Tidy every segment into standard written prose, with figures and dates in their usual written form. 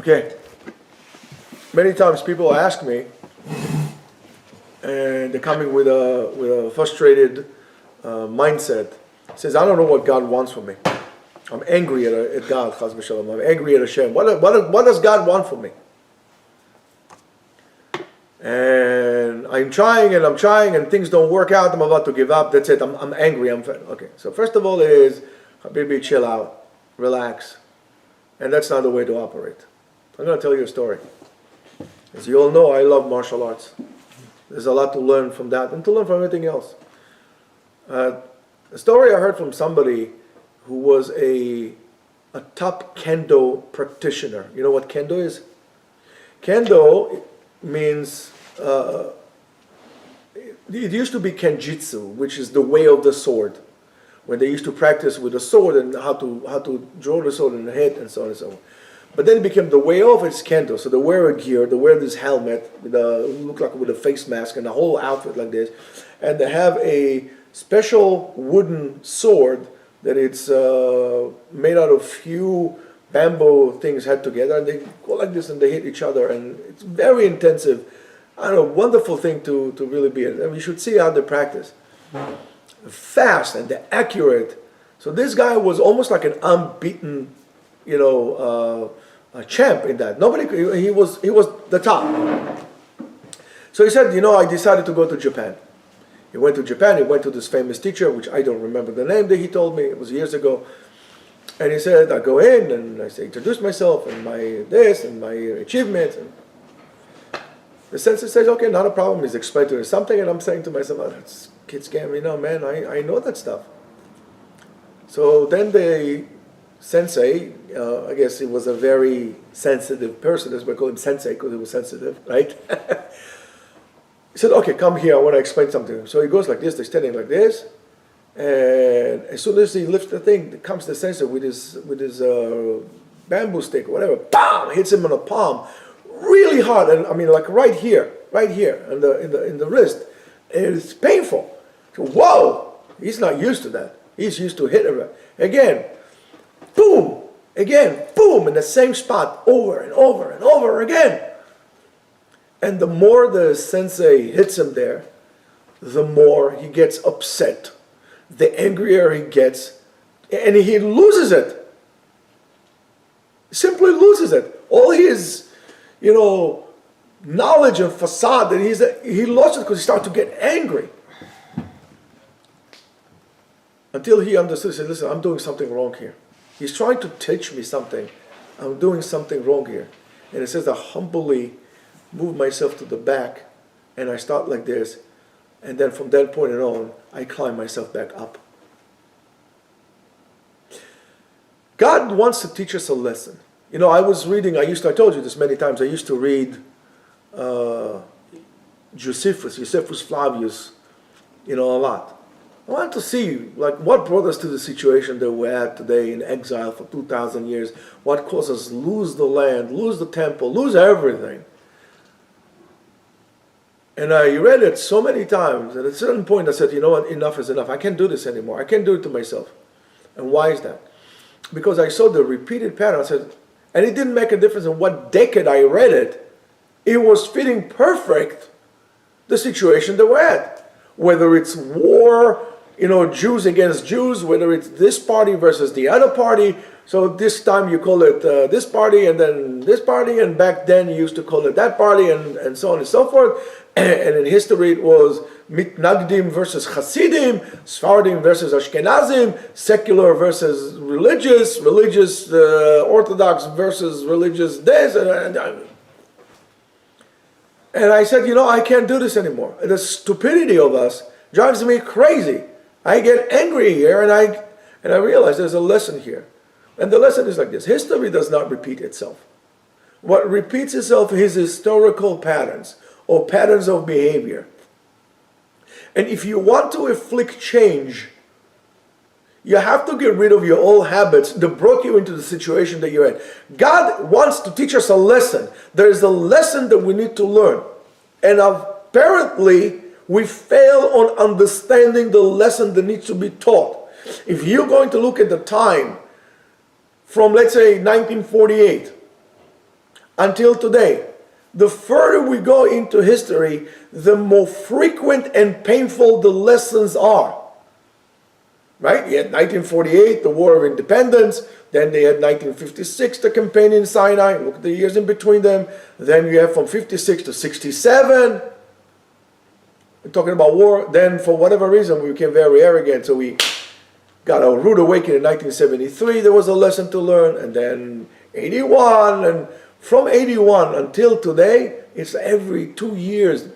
Okay. Many times people ask me, and they're coming with a frustrated mindset. Says, I don't know what God wants from me. I'm angry at God, Chas v'shalom. I'm angry at Hashem. What does God want from me? And I'm trying and things don't work out. I'm about to give up. That's it. I'm angry. Okay. So first of all is, Habibi, chill out, relax. And that's not the way to operate. I'm going to tell you a story. As you all know, I love martial arts. There's a lot to learn from that and to learn from everything else. A story I heard from somebody who was a top kendo practitioner. You know what kendo is? Kendo means, it used to be kenjutsu, which is the way of the sword, when they used to practice with the sword and how to draw the sword and hit and so on and so on. But then it became the way of it's kendo. So they wear a gear, they wear this helmet, look like with a face mask and a whole outfit like this, and they have a special wooden sword that it's made out of few bamboo things had together, and they go like this and they hit each other, and it's very intensive. I don't know, wonderful thing to really be in. And you should see how they practice. Fast and they're accurate. So this guy was almost like an unbeaten, a champ in that. He was the top. So he said, I decided to go to Japan. He went to Japan, he went to this famous teacher, which I don't remember the name that he told me, it was years ago. And he said, I go in and I say, introduce myself and my this and my achievements. And the sensei says, okay, not a problem. He's explaining to me something, and I'm saying to myself, that's kid scam, man, I know that stuff. So then the sensei, I guess he was a very sensitive person, that's why I call him sensei, because he was sensitive, right? He said, okay, come here, I want to explain something to him. So he goes like this, they're standing like this, and as soon as he lifts the thing, comes the sensei with his bamboo stick or whatever, bam, hits him on the palm, really hard, and I mean like right here, in the wrist. And it's painful. So, whoa, he's not used to that. He's used to hit it again, boom, in the same spot, over and over and over again. And the more the sensei hits him there, the more he gets upset. The angrier he gets, and he loses it. Simply loses it. All his, knowledge and facade that he lost it because he started to get angry. Until he understood, he said, listen, I'm doing something wrong here. He's trying to teach me something. I'm doing something wrong here. And it says, I humbly move myself to the back, and I start like this. And then from that point on, I climb myself back up. God wants to teach us a lesson. I was reading, I told you this many times, I used to read Josephus Flavius, a lot. I wanted to see, what brought us to the situation that we're at today in exile for 2,000 years. What caused us to lose the land, lose the temple, lose everything. And I read it so many times, and at a certain point I said, you know what, enough is enough. I can't do this anymore. I can't do it to myself. And why is that? Because I saw the repeated pattern. I said, and it didn't make a difference in what decade I read it. It was fitting perfect the situation that we're at. Whether it's war, Jews against Jews, whether it's this party versus the other party. So this time you call it this party and then this party, and back then you used to call it that party, and so on and so forth. And in history it was Mitnagdim versus Hasidim, Sfardim versus Ashkenazim, secular versus religious, Orthodox versus religious this. And I said, I can't do this anymore. The stupidity of us drives me crazy. I get angry here, and I realize there's a lesson here. And the lesson is like this. History does not repeat itself. What repeats itself is historical patterns or patterns of behavior. And if you want to afflict change, you have to get rid of your old habits that brought you into the situation that you're in. God wants to teach us a lesson. There is a lesson that we need to learn. And apparently, we fail on understanding the lesson that needs to be taught. If you're going to look at the time from, let's say, 1948, until today, the further we go into history, the more frequent and painful the lessons are. Right? You had 1948, the War of Independence. Then they had 1956, the campaign in Sinai. Look at the years in between them. Then you have from 56 to 67. We're talking about war. Then for whatever reason, we became very arrogant. So we got a rude awakening in 1973. There was a lesson to learn. And then 81. And from 81 until today, it's every 2 years,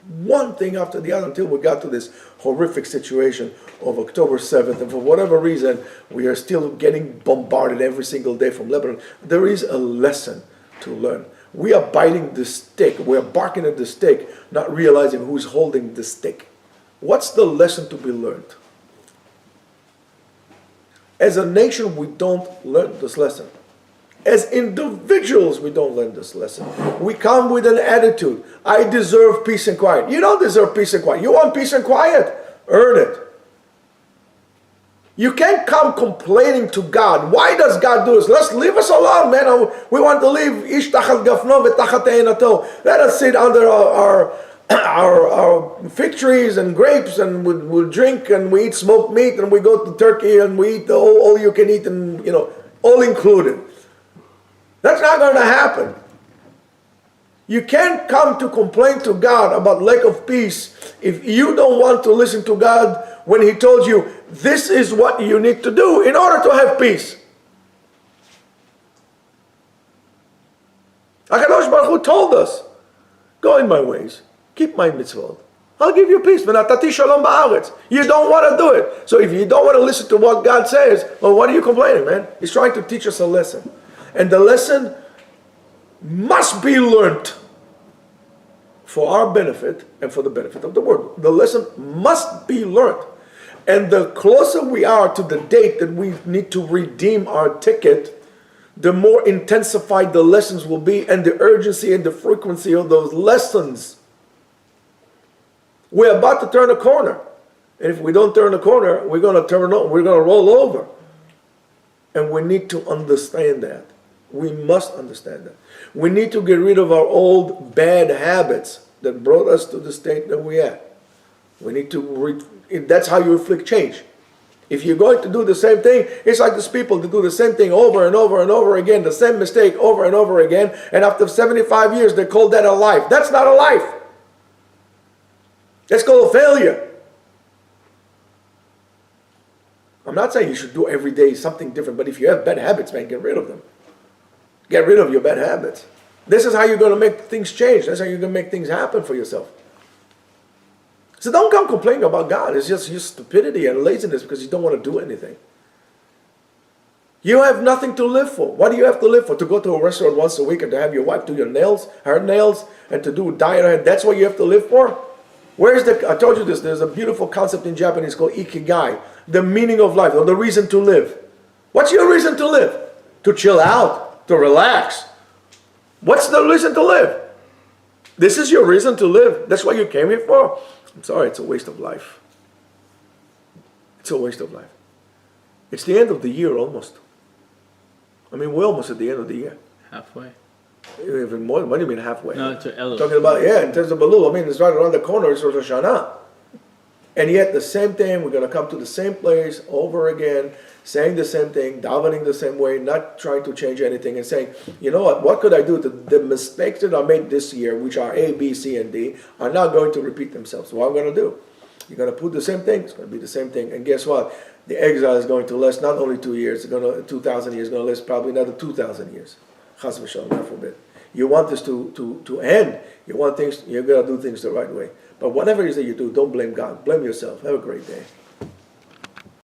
one thing after the other, until we got to this horrific situation of October 7th. And for whatever reason, we are still getting bombarded every single day from Lebanon. There is a lesson to learn. We are biting the stick. We are barking at the stick, not realizing who's holding the stick. What's the lesson to be learned? As a nation, we don't learn this lesson. As individuals, we don't learn this lesson. We come with an attitude. I deserve peace and quiet. You don't deserve peace and quiet. You want peace and quiet? Earn it. You can't come complaining to God. Why does God do this? Let's leave us alone, man. We want to leave. Ish tachal gafno v'tachat einato. Let us sit under our fig trees and grapes, and we'll drink and we eat smoked meat, and we go to Turkey and we eat the all you can eat, and all included. That's not going to happen. You can't come to complain to God about lack of peace if you don't want to listen to God when He told you this is what you need to do in order to have peace. HaKadosh Baruch Hu told us, go in my ways, keep my mitzvot. I'll give you peace. V'natati shalom ba'aretz. You don't want to do it. So if you don't want to listen to what God says, well, what are you complaining, man? He's trying to teach us a lesson. And the lesson must be learned for our benefit and for the benefit of the world. The lesson must be learned. And the closer we are to the date that we need to redeem our ticket, the more intensified the lessons will be, and the urgency and the frequency of those lessons. We're about to turn a corner. And if we don't turn a corner, we're going to roll over. And we need to understand that. We must understand that. We need to get rid of our old bad habits that brought us to the state that we're at. We need to, that's how you inflict change. If you're going to do the same thing, it's like these people that do the same thing over and over and over again, the same mistake over and over again, and after 75 years they call that a life. That's not a life. That's called a failure. I'm not saying you should do every day something different, but if you have bad habits, man, get rid of them. Get rid of your bad habits. This is how you're going to make things change. That's how you're going to make things happen for yourself. So don't come complaining about God. It's just your stupidity and laziness because you don't want to do anything. You have nothing to live for. What do you have to live for? To go to a restaurant once a week and to have your wife do your nails, her nails, and to do dye her hair. That's what you have to live for? I told you this, there's a beautiful concept in Japanese called ikigai, the meaning of life, or the reason to live. What's your reason to live? To chill out, to relax. What's the reason to live? This is your reason to live. That's what you came here for. I'm sorry, it's a waste of life. It's a waste of life. It's the end of the year almost. I mean, we're almost at the end of the year. Halfway. Even more. What do you mean halfway? No, to Elul. Talking about, in terms of Elul, I mean, it's right around the corner, it's Rosh Hashanah. And yet the same thing, we're going to come to the same place over again, saying the same thing, davening the same way, not trying to change anything, and saying, you know what could I do? The mistakes that are made this year, which are A, B, C, and D, are not going to repeat themselves. So what I'm going to do? You're going to put the same thing, it's going to be the same thing. And guess what? The exile is going to last not only 2 years, it's going to 2,000 years, it's going to last probably another 2,000 years. Chas v'shalom, God forbid. You want this to end. You want things, you're going to do things the right way. But whatever it is that you do, don't blame God. Blame yourself. Have a great day.